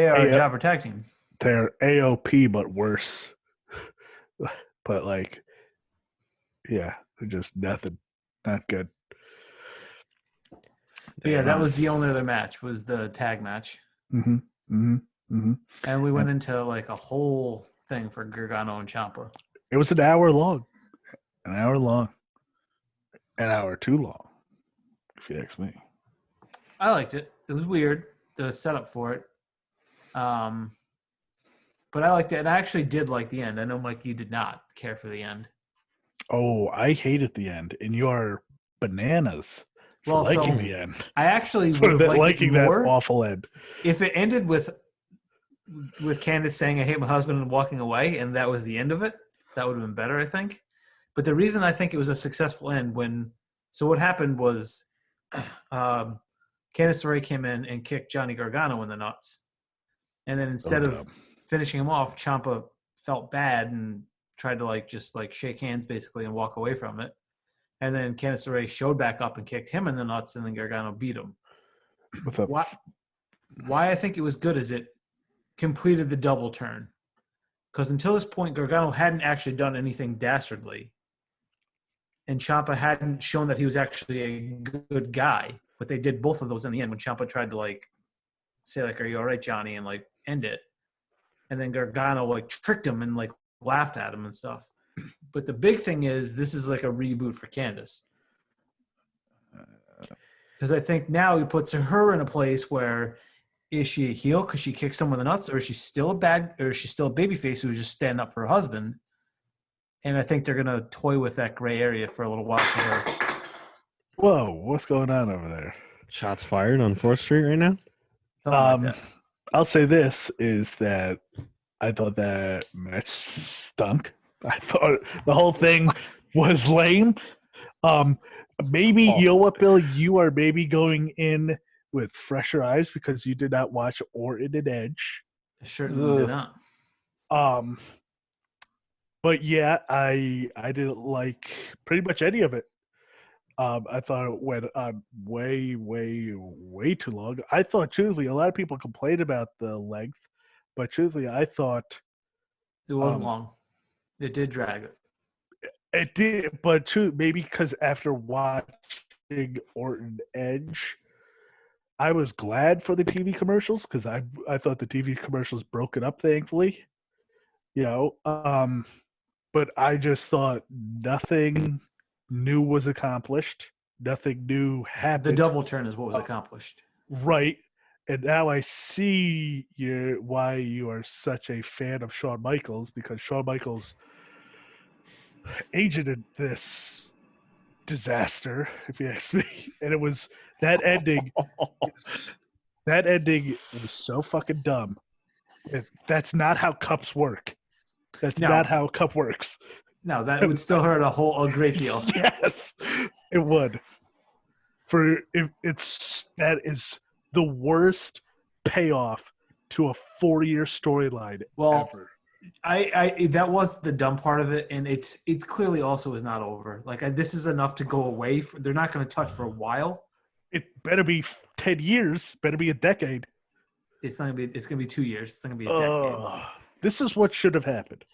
are a
A-
jobber tag team.
they're AOP but worse. But like, yeah, they're just nothing. Not good.
But yeah, that was the only other match, was the tag match.
Mm-hmm. Mm-hmm. Mm-hmm.
And we went into like a whole thing for Gargano and Ciampa.
It was an hour long. An hour long. An hour too long, if you ask me.
I liked it. It was weird, the setup for it. But I liked it. And I actually did like the end. I know, Mike, you did not care for the end.
Oh, I hated the end, and you are bananas for
Well, so
liking the end.
I actually
For
would have
that,
liked
liking
it
that
more
awful end.
if it ended with Candace saying, "I hate my husband," and walking away, and that was the end of it. That would have been better, I think. But the reason I think it was a successful end so what happened was Candice LeRae came in and kicked Johnny Gargano in the nuts. And then instead of finishing him off, Ciampa felt bad and tried to just shake hands basically and walk away from it. And then Candice LeRae showed back up and kicked him in the nuts, and then Gargano beat him. Why I think it was good is it completed the double turn. Because until this point, Gargano hadn't actually done anything dastardly. And Ciampa hadn't shown that he was actually a good guy. But they did both of those in the end when Ciampa tried to say "Are you all right, Johnny?" and end it. And then Gargano tricked him and laughed at him and stuff. But the big thing is this is a reboot for Candice. Because I think now he puts her in a place where, is she a heel because she kicked someone in the nuts, or is she still a babyface who's just standing up for her husband? And I think they're gonna toy with that gray area for a little while for her.
Whoa, what's going on over there?
Shots fired on 4th Street right now?
Something like that.
I'll say this is that I thought that match stunk. I thought the whole thing was lame. Maybe you know what, Bill? You are maybe going in with fresher eyes because you did not watch Orton and Edge.
I certainly did not.
But yeah, I didn't like pretty much any of it. I thought it went on way, way, way too long. I thought, truthfully, a lot of people complained about the length, but truthfully, I thought
it was long. It did drag.
It did, but maybe because after watching Orton Edge, I was glad for the TV commercials because I thought the TV commercials broke it up, thankfully. But I just thought nothing new was accomplished. Nothing new happened.
The double turn is what was accomplished.
Right. And now I see why you are such a fan of Shawn Michaels, because Shawn Michaels agented this disaster, if you ask me. And it was that ending. That ending was so fucking dumb. That's not how cups work. That's not how a cup works.
No, that would still hurt a great deal.
Yes, it would. That is the worst payoff to a 4-year storyline ever.
I that was the dumb part of it, and it clearly also is not over. This is enough to go away. They're not going to touch for a while.
It better be 10 years. Better be a decade.
It's not gonna be. It's gonna be 2 years. It's not gonna be a decade.
This is what should have happened.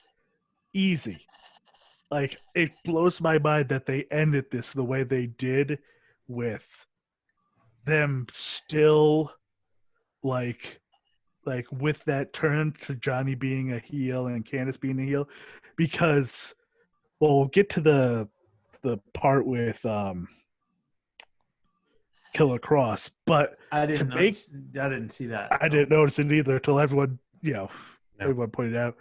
Easy. It blows my mind that they ended this the way they did, with them still with that turn to Johnny being a heel and Candice being a heel, because we'll get to the part with Killer Cross, but
I didn't see that.
I didn't notice it either until everyone pointed out.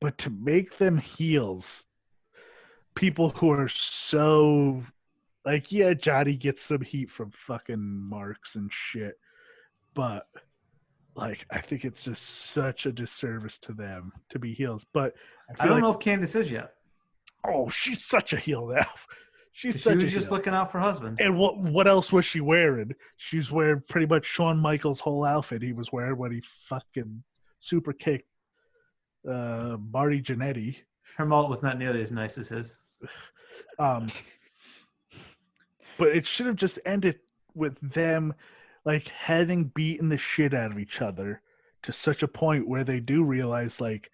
But to make them heels, people who are so Johnny gets some heat from fucking marks and shit, but I think it's just such a disservice to them to be heels. But
I don't know if Candice is yet.
Oh, she's such a heel now.
She was just looking out for her husband.
And what else was she wearing? She's wearing pretty much Shawn Michaels' whole outfit he was wearing when he fucking super kicked Marty Jannetty.
Her mullet was not nearly as nice as his.
But it should have just ended with them like having beaten the shit out of each other to such a point where they do realize like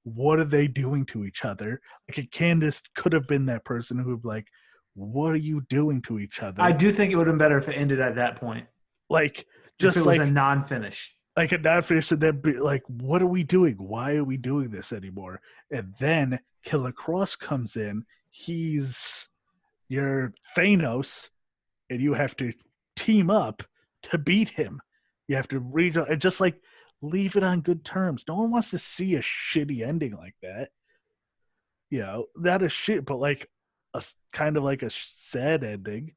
what are they doing to each other. Like Candace could have been that person who would like, what are you doing to each other?
I do think it would have been better if it ended at that point.
Like
just
just
if it was
like
a non-finish.
like a non-finish and then be like, what are we doing? Why are we doing this anymore? And then Killer Cross comes in. He's your Thanos, and you have to team up to beat him. You have to read and just like leave it on good terms. No one wants to see a shitty ending like that. You know, not a shit, but like a kind of like a sad ending.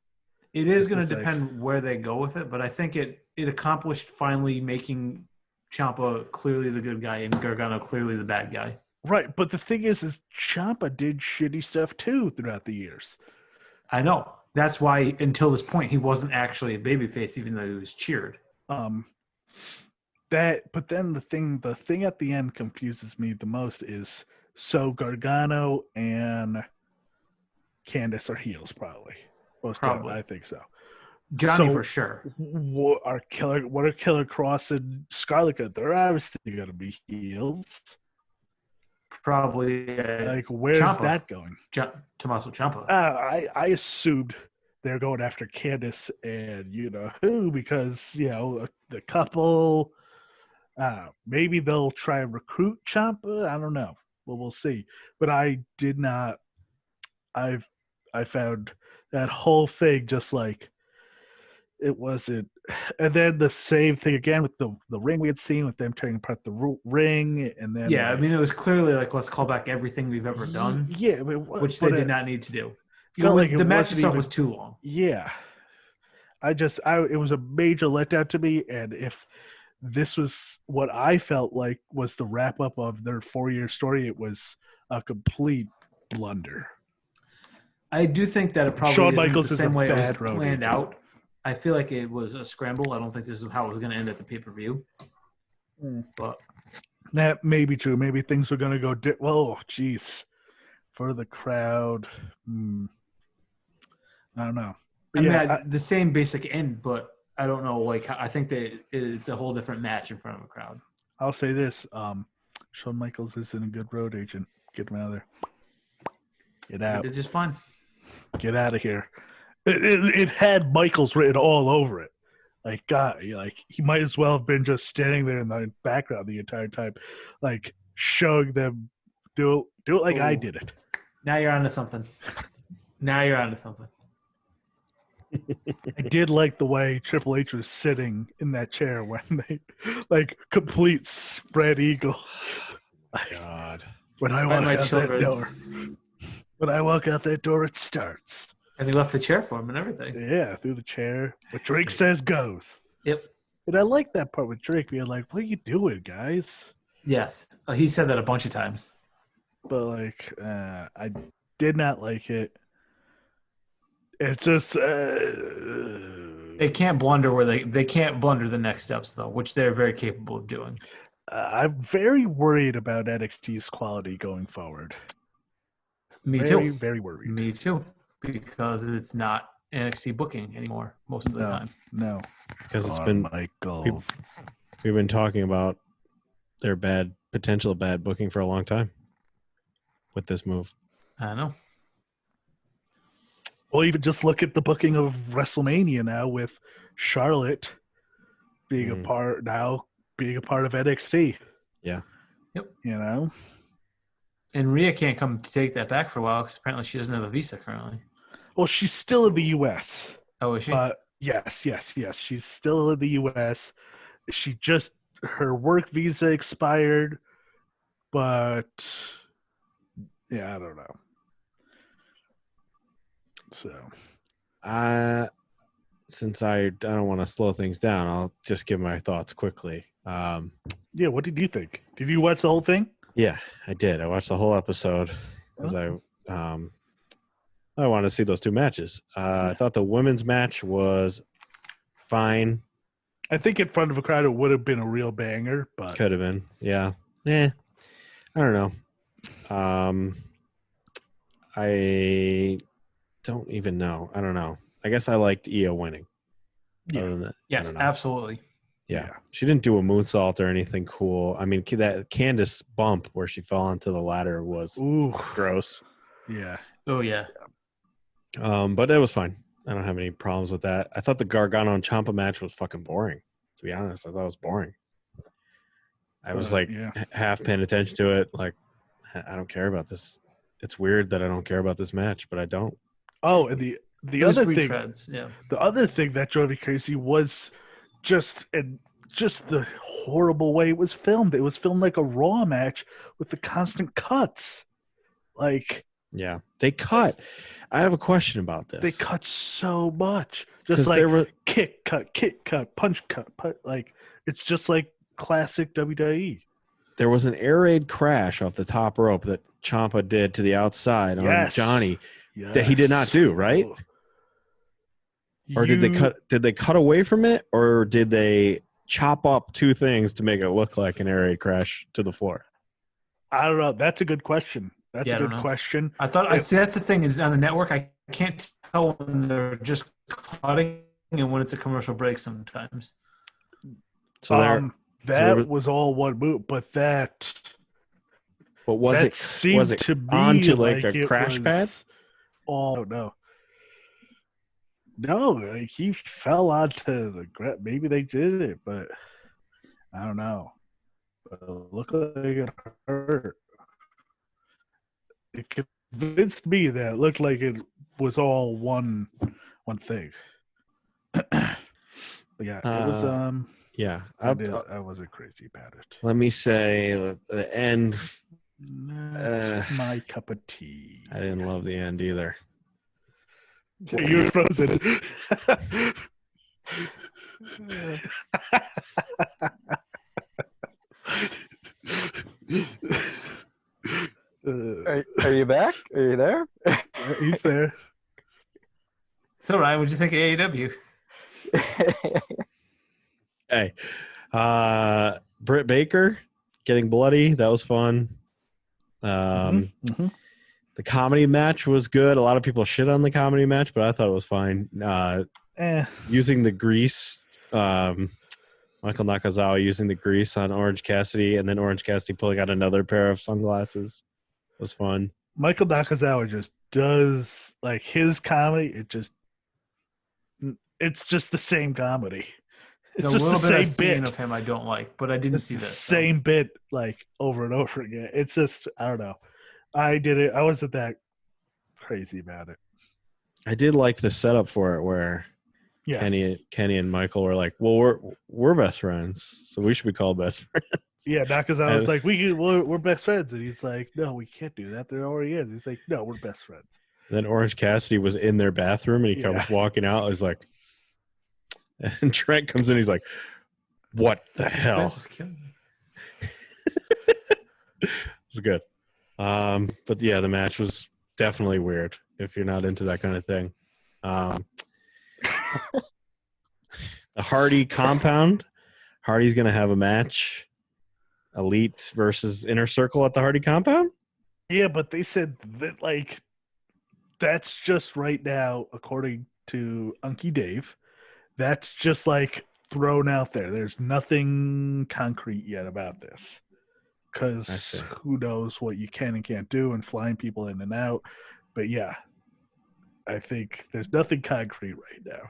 It is going to
It's like-
depend where they go with it, but I think it accomplished finally making Ciampa clearly the good guy and Gargano clearly the bad guy.
Right, but the thing is Ciampa did shitty stuff too throughout the years.
I know. That's why until this point he wasn't actually a babyface, even though he was cheered.
But then the thing at the end confuses me the most is so Gargano and Candace are heels probably.
Probably.
I think so.
Johnny
So,
for sure.
What are Killer Cross and Scarlet? They're obviously going to be heels.
Probably
Like, where's
Ciampa.
that going?
Tommaso Ciampa.
I assumed they're going after Candace and you know who because you know the couple. Maybe they'll try and recruit Ciampa. I don't know. Well, we'll see. But I did not. I found that whole thing just like it wasn't. And then the same thing again with the ring we had seen with them tearing apart the ring, and then
Yeah, I mean, it was clearly like, let's call back everything we've ever done,
Yeah,
which they did not need to do.
felt like
The
it
match
wasn't
itself
even-
was too long.
Yeah, it was a major letdown to me, and if this was what I felt like was the wrap up of their 4-year story, it was a complete blunder.
I do think that it probably
Shawn
isn't
Michaels
the
is a
same way it was
bad road
planned
agent.
out. I feel like it was a scramble. I don't think this is how it was going to end at the pay-per-view. But
That may be true. Maybe things were going to go. Well, geez, for the crowd, I don't know. But
I mean,
yeah,
the same basic end, but I don't know. Like, I think that it's a whole different match in front of a crowd.
I'll say this: Shawn Michaels isn't a good road agent. Get him out of there. Get
They
out.
did just fine.
Get out of here. It had Michaels written all over it. Like God, he might as well have been just standing there in the background the entire time, like showing them do it like I
Ooh.
did it.
Now you're onto something.
I did like the way Triple H was sitting in that chair when they like complete spread eagle.
God.
When I
By
walk
my
out
children.
that door. When I walk out that door, it starts.
And he left the chair for him and everything.
Yeah, through the chair. What Drake says goes.
Yep.
And I like that part with Drake being like, what are you doing, guys?
Yes. He said that a bunch of times.
But like, I did not like it. It's just
They can't blunder where they can't blunder the next steps though, which they're very capable of doing.
I'm very worried about NXT's quality going forward.
Me
Very,
too.
very worried.
Me too. Because it's not NXT booking anymore most of the time.
No.
Because it's
Shawn
been
Michaels.
we've been talking about their potential bad booking for a long time with this move.
I know.
Well, even just look at the booking of WrestleMania now with Charlotte being a part of NXT.
Yeah.
Yep.
You know?
And Rhea can't come to take that back for a while because apparently she doesn't have a visa currently.
Well, she's still in the U.S.
Oh, is she?
Yes. She's still in the U.S. Her work visa expired, but yeah, I don't know. So,
Since I don't want to slow things down, I'll just give my thoughts quickly.
yeah, what did you think? Did you watch the whole thing?
Yeah, I did. I watched the whole episode because I wanted to see those two matches. I thought the women's match was fine.
I think in front of a crowd it would have been a real banger, but
Could have been. Yeah. I don't know. I don't even know. I don't know. I guess I liked Io winning.
Yeah.
Other than that, I
Yes,
don't know.
absolutely.
Yeah. She didn't do a moonsault or anything cool. I mean, that Candace bump where she fell onto the ladder was
Ooh.
gross.
Yeah.
Oh yeah.
But it was fine. I don't have any problems with that. I thought the Gargano and Ciampa match was fucking boring. To be honest, I thought it was boring. I was like half paying attention to it. Like, I don't care about this. It's weird that I don't care about this match, but I don't.
Oh, and the other thing,
retreads, yeah.
the other thing that drove me crazy was just the horrible way it was filmed. It was filmed like a Raw match with the constant cuts. Like,
yeah, they cut. I have a question about this.
They cut so much. Just like
there were
kick, cut, punch, cut. Like, it's just like classic WWE.
There was an air raid crash off the top rope that Ciampa did to the outside on Johnny that he did not do, right? Or did they cut away from it, or did they chop up two things to make it look like an air raid crash to the floor?
I don't know. That's a good question. That's a good question.
I thought I'd see that's the thing is on the network I can't tell when they're just cutting and when it's a commercial break sometimes.
So
that was all one move, but
was it
to be
onto like a crash pad?
Oh no. No, like he fell onto the ground. Maybe they did it, but I don't know. But it looked like it hurt. It convinced me that it looked like it was all one thing. But yeah, it was
yeah.
I wasn't crazy about it.
Let me say the end.
My cup of tea.
I didn't love the end either.
You were frozen.
Are you back? Are you there?
He's there.
So Ryan, what'd you think of AEW?
Hey, Britt Baker getting bloody. That was fun. The comedy match was good. A lot of people shit on the comedy match, but I thought it was fine. Using the grease, Michael Nakazawa using the grease on Orange Cassidy, and then Orange Cassidy pulling out another pair of sunglasses was fun.
Michael Nakazawa just does like his comedy. It's just the same comedy. It's just
little
the
bit I've
same
seen
bit
of him I don't like, but I didn't see this.
Same bit like over and over again. It's just I don't know. I did it. I wasn't that crazy about it.
I did like the setup for it where Kenny and Michael were like, "Well, we're best friends, so we should be called best friends."
Yeah, Nakazawa was like, "We're best friends," and he's like, "No, we can't do that. There already is." He's like, "No, we're best friends."
Then Orange Cassidy was in their bathroom, and he comes walking out. I was like, and Trent comes in. He's like, "What the hell?"
This is killing me.
It's good. But yeah, the match was definitely weird if you're not into that kind of thing. The Hardy compound. Hardy's going to have a match. Elite versus Inner Circle at the Hardy compound?
Yeah, but they said that, like, that's just right now, according to Unky Dave, that's just, like, thrown out there. There's nothing concrete yet about this. Because who knows what you can and can't do and flying people in and out. But, yeah, I think there's nothing concrete right now.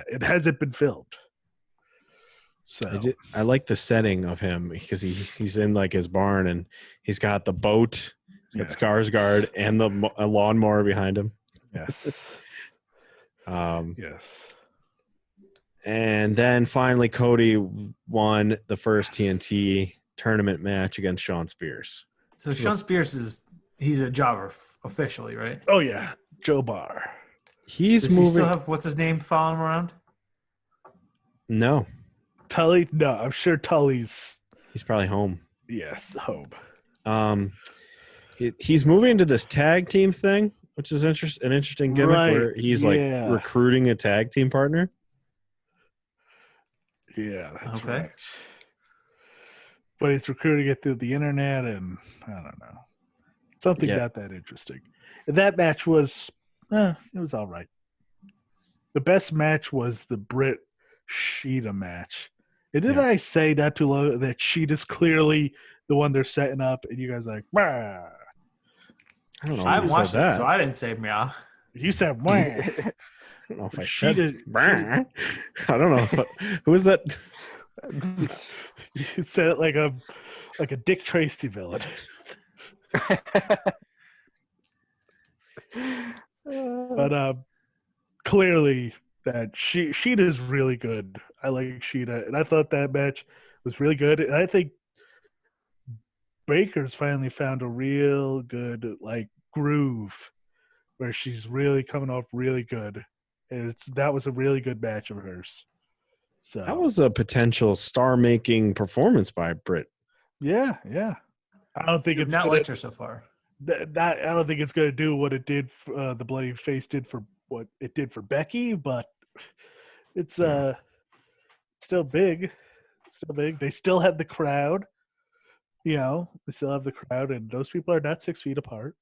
It hasn't been filmed. So
I like the setting of him because he's in like his barn and he's got the boat, he's got Skarsgård and the lawnmower behind him.
Yes.
Yes. And then finally Cody won the first TNT tournament match against Shawn Spears.
So Shawn Spears he's a jobber officially, right?
Oh yeah, Joe Barr.
Does
he still have what's his name following him around?
No.
Tully? No, I'm sure Tully's.
He's probably home.
Yes, home.
He's moving into this tag team thing, which is an interesting gimmick where he's like recruiting a tag team partner.
Yeah, that's right. but he's recruiting it through the internet, and I don't know. Something
Yeah.
not that interesting. And that match was, it was all right. The best match was the Britt Sheeta match. And didn't
Yeah.
I say not too long that Sheeta's clearly the one they're setting up, and you guys are like, bah.
I don't know
I
if you said
watched it,
that.
so I didn't say meow.
You said, wah.
I don't know if I said.
Sheeta,
I don't know. Who is that?
you said it like a Dick Tracy villain. But clearly that Sheeta's really good. I like Sheeta, and I thought that match was really good. And I think Baker's finally found a real good like groove where she's really coming off really good. And that was a really good match of hers. So
That was a potential star-making performance by Britt.
yeah. I don't think
You've
it's
not
gonna,
liked her so far.
I don't think it's going to do what it did. The Bloody Face did for what it did for Becky, but it's still big. Still big. They still have the crowd. They still have the crowd, and those people are not 6 feet apart.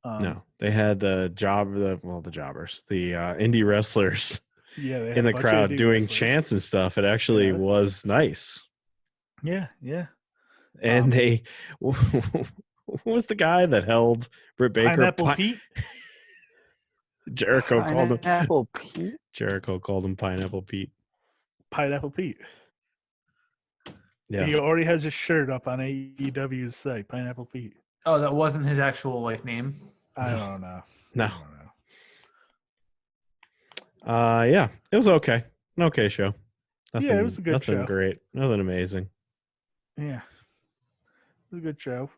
No, they had the jobbers, the indie wrestlers
Yeah, they had
in
a
the
bunch of
crowd
indie
doing
wrestlers.
chants and stuff. It actually
Yeah.
was nice.
Yeah.
And who was the guy that held Britt Baker?
Pineapple Pete.
Jericho called him
Pineapple Pete.
Jericho called him Pineapple Pete.
Pineapple Pete.
Yeah.
He already has his shirt up on AEW's site. Pineapple Pete.
Oh, that wasn't his actual name.
I don't know.
No.
I don't know.
Yeah, it was okay. An okay show. Nothing,
Yeah, it was a good
nothing
show.
great. Nothing amazing.
Yeah. It was a good show.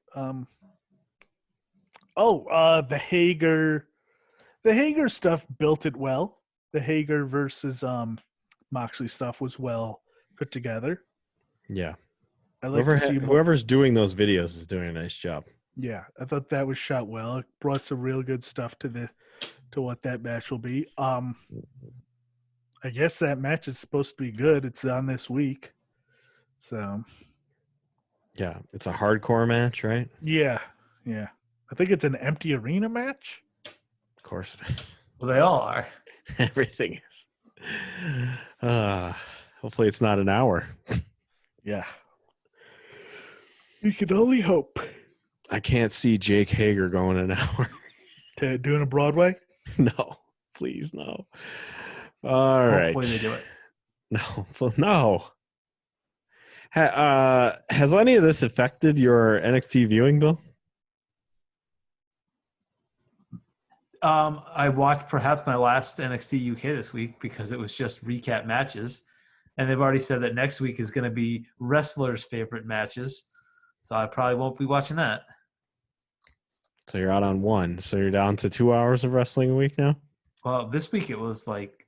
The Hager stuff built it well. The Hager versus Moxley stuff was well put together.
Yeah.
I like to see more.
Whoever's doing those videos is doing a nice job.
Yeah, I thought that was shot well. It brought some real good stuff to what that match will be. I guess that match is supposed to be good. It's on this week. So
Yeah, it's a hardcore match, right?
yeah. I think it's an empty arena match.
Of course it is.
Well, they all are.
Everything is. Hopefully it's not an hour.
Yeah. You can only hope.
I can't see Jake Hager going an hour.
To doing a Broadway?
No, please no. All right.
Hopefully they do it.
No. Has any of this affected your NXT viewing, Bill?
I watched perhaps my last NXT UK this week because it was just recap matches. And they've already said that next week is going to be wrestlers' favorite matches. So I probably won't be watching that.
So you're out on one. So you're down to 2 hours of wrestling a week now?
Well, this week it was like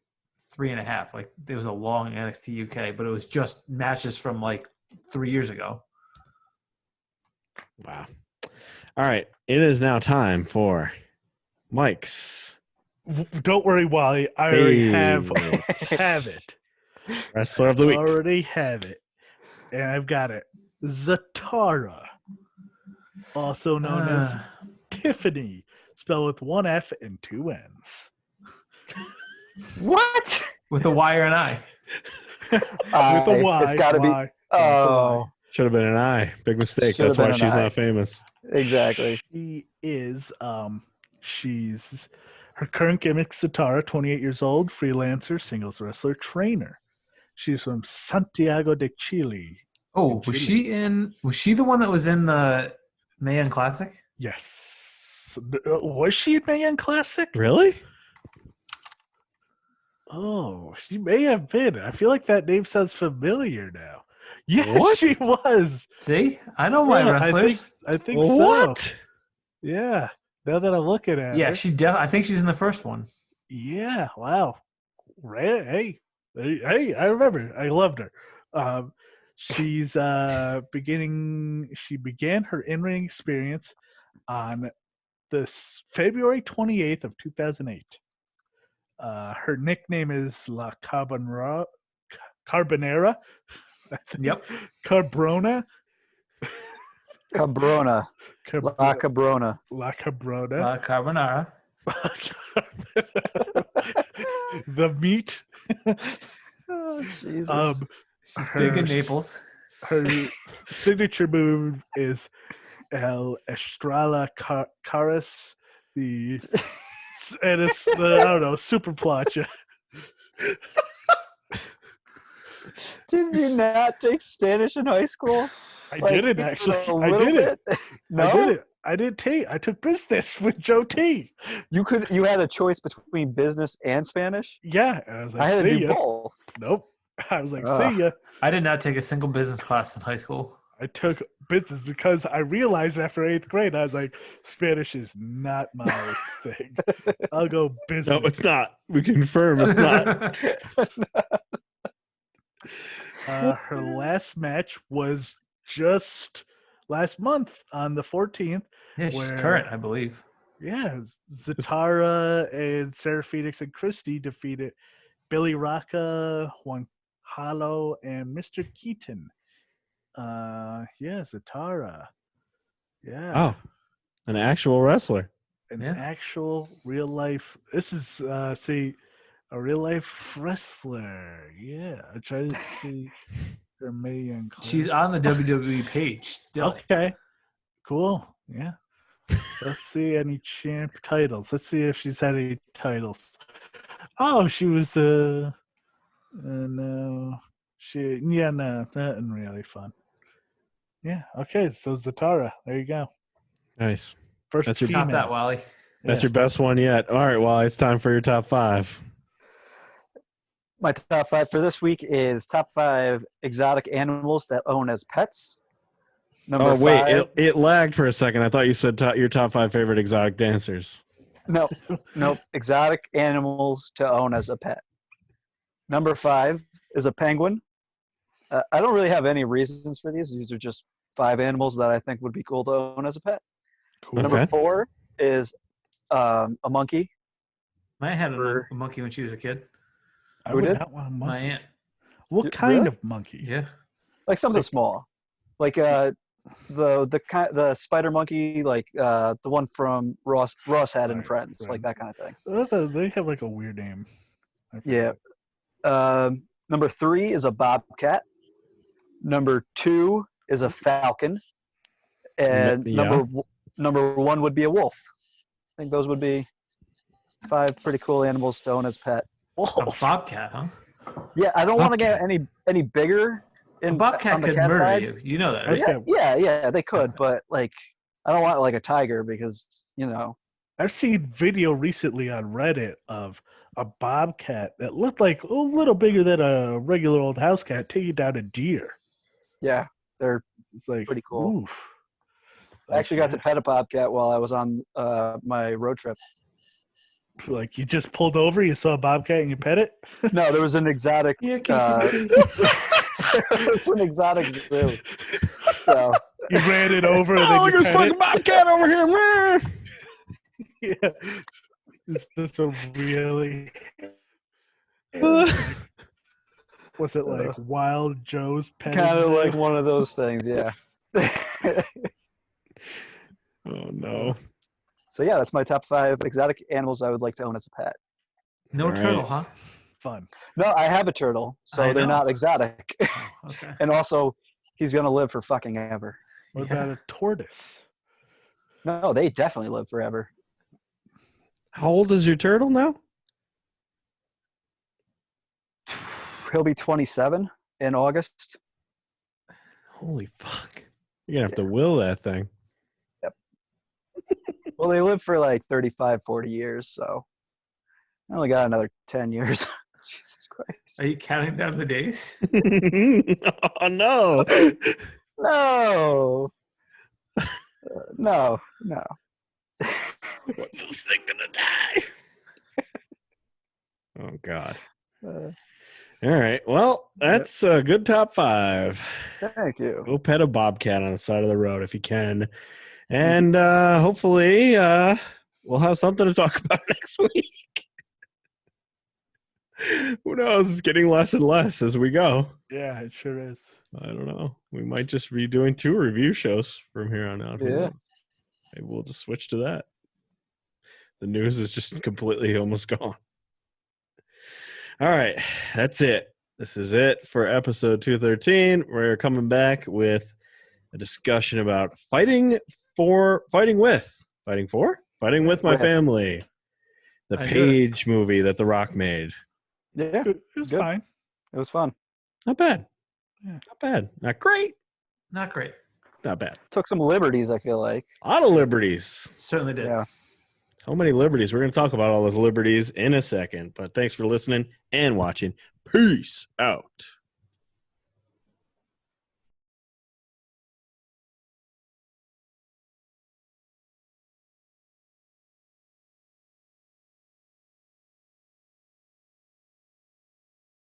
3.5. Like it was a long NXT UK, but it was just matches from like 3 years ago.
Wow. All right. It is now time for Mike's.
Don't worry, Wally. I already have
favorites.
it.
Wrestler of the week.
Already have it. And I've got it. Zatara. Also known as Tiffany. Spelled with one F and two N's.
What?
With a Y or an I.
With a Y.
It's got to be.
Y.
Oh,
Should have been an I. Big mistake.
Should have
That's why
been an
she's
I.
not famous.
exactly.
She is, she's, her current gimmick, Zatara, 28 years old, freelancer, singles wrestler, trainer. She's from Santiago de Chile.
Oh, was she the one that was in the Mayan Classic?
Yes. Was she in Mayan Classic?
Really?
Oh, she may have been. I feel like that name sounds familiar now. Yes,
What?
she was.
See? I know my
Yeah,
wrestlers.
I think so.
What?
Yeah. Now that I'm looking at
Yeah,
her.
I think she's in the first one.
Yeah. Wow. Hey, I remember. I loved her. She's she began her in-ring experience on this February 28th of 2008. Her nickname is La Carbonera.
Yep.
Carbrona.
Cabrona. La Cabrona.
La Cabrona.
La carbonara.
The meat.
Oh, Jesus.
She's big in Naples.
Her signature move is El Estrella Caras. And it's I don't know, super plancha.
Did you not take Spanish in high school?
I
Like,
didn't
even
actually.
a
I
little
didn't.
bit? No,
I didn't. I didn't take. I took business with Joe T.
You had a choice between business and Spanish.
Yeah, and I was like,
I had to
see
do
ya.
both.
Nope. I was like,
Ugh.
see ya.
I did not take a single business class in high school.
I took business because I realized after 8th grade, I was like, Spanish is not my thing. I'll go business.
No, it's not. We confirm it's not.
Her last match was just last month on the 14th.
Yeah, she's
Where-
current, I believe.
Yeah, Zatara and Sarah Phoenix and Christy defeated Billy Rocca, Juan Halo, and Mr. Keaton. Yeah, Zatara. Yeah.
Oh, an actual wrestler.
An
Yeah.
actual real life. This is a real life wrestler. Yeah, I try to see her million.
She's on the WWE page still.
Okay, cool. Yeah. Let's see any champ titles. Let's see if she's had any titles. Oh, she was the. No, nothing really fun. Yeah. Okay, so Zatara. There you go.
Nice.
First
That's your
Top
female.
that, Wally.
That's
Yeah.
your best one yet. All right, well, it's time for your top 5.
My top 5 for this week is top 5 exotic animals that own as pets. Number
Oh, wait,
5.
it lagged for a second. I thought you said your top 5 favorite exotic dancers.
Nope. Exotic animals to own as a pet. Number 5 is a penguin. I don't really have any reasons for these. These are just 5 animals that I think would be cool to own as a pet.
Cool.
Number
Okay.
4 is a monkey.
My aunt had a monkey when she was a kid.
I
Who
would
did?
not want a
My
monkey.
aunt.
What kind
Really?
of monkey?
Yeah.
Like something small. Like the spider monkey, like the one from Ross had in
Right,
Friends,
right.
like that kind of thing.
They have like a weird name. I
Yeah.
forget.
Number 3 is a bobcat. Number 2 is a falcon, and
Yeah.
number 1 would be a wolf. I think those would be 5 pretty cool animals to own as pet.
A bobcat, huh?
Yeah, I don't want to get any bigger.
A
On
bobcat
the
could
cat
murder
side.
you. You know that,
Okay.
right?
Yeah, they could, but like, I don't want like a tiger because
I've seen video recently on Reddit of a bobcat that looked like a little bigger than a regular old house cat taking down a deer.
yeah, they're
It's like
pretty cool.
Oof.
I actually got to pet a bobcat while I was on my road trip.
Like you just pulled over, you saw a bobcat, and you pet it.
No, there was an exotic.
Yeah,
It was an exotic zoo. So
You ran it over, and
Oh,
then
look
you
at this
pet
fucking
it.
bobcat over here. man.
Yeah. Is this a really? Was it like Wild Joe's pet?
kind of
zoo?
like one of those things, yeah.
Oh, no.
So yeah, that's my top 5 exotic animals I would like to own as a pet.
No
All right.
turtle, huh?
Fun.
No, I have a turtle, so
I
they're
know.
not exotic.
Oh, okay.
And also, he's gonna live for fucking ever.
What
Yeah.
about a tortoise?
No, they definitely live forever.
How old is your turtle now?
He'll be 27 in August.
Holy fuck. You're going to have to will that thing.
Well, they live for like 35, 40 years, so I only got another 10 years. Jesus Christ.
Are you counting down the days?
Oh, no.
No. No.
What's this thing going to die? Oh, God.
Uh,
All right. Well, that's a good top 5.
thank you.
Go pet a bobcat on the side of the road if you can. And hopefully we'll have something to talk about next week. Who knows? It's getting less and less as we go.
Yeah, it sure is.
I don't know. We might just be doing 2 review shows from here on out. Who
Yeah.
knows? Maybe we'll just switch to that. The news is just completely almost gone. All right. That's it. This is it for episode 213. We're coming back with a discussion about fighting with my family. The Page movie that The Rock made.
Yeah,
It was
good.
fine.
It was fun.
Not bad.
Yeah.
Not bad. Not great.
Not great.
Not bad.
Took some liberties, I feel like.
A lot of liberties.
Certainly did.
Yeah.
So many liberties. We're going to talk about all those liberties in a second. But thanks for listening and watching. Peace out.